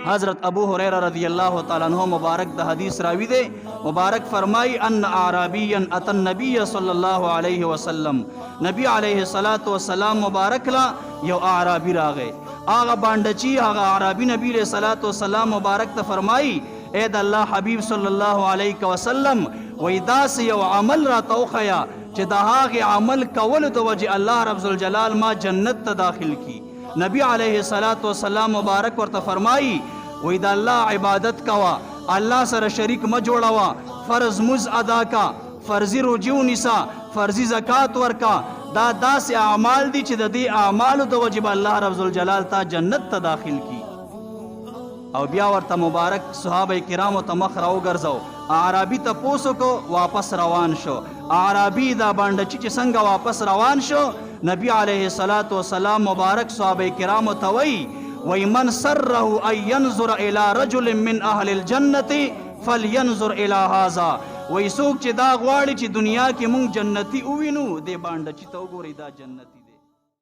حضرت ابو هریرہ رضی اللہ تعالیٰ عنہ مبارک دا حدیث راوی دے. مبارک فرمائی ان اعرابیا اتى النبی صلی اللہ علیہ وسلم. نبی علیہ الصلوۃ والسلام مبارک لا یو اعرابی راغے. آغا بانڈچی آغا اعرابی نبی علیہ الصلوۃ والسلام مبارک تا فرمائی اے دا اللہ حبیب صلی اللہ علیہ وسلم وی دا سی یو عمل را توخیا چی دا آغی عمل کول دو وجہ اللہ رب ذوالجلال ما جنت تا داخل کی. نبی علیہ الصلوۃ والسلام مبارک ورطا فرمائی وی دا اللہ عبادت کوا، اللہ سر شریک مجوڑوا، فرض مز ادا کا، فرضی رجیو نسا، فرضی زکاة ورکا. دا سے اعمال دی چی دا دی اعمال دو وجب اللہ رب ذوالجلال تا جنت تا داخل کی. او بیا ورطا مبارک صحابہ کرامو تا مخ راو گرزو. اعرابی تا پوسو کو واپس روان شو. اعرابی دا بانڈچی چی سنگا واپس روان شو. نبی علیہ الصلوۃ والسلام مبارک صحابہ کرامو تا وَمَنْ سَرَّهُ أَن يَنْظُرَ إِلَىٰ رَجُلٍ مِّنْ أَهْلِ الْجَنَّةِ فَلْيَنْظُرْ إِلَىٰ هَٰذَا. وی سوک چی دا غواړي چی دنیا کی مونږ جنتی اوینو دے بانڈچی تا وګورئ دا جنتی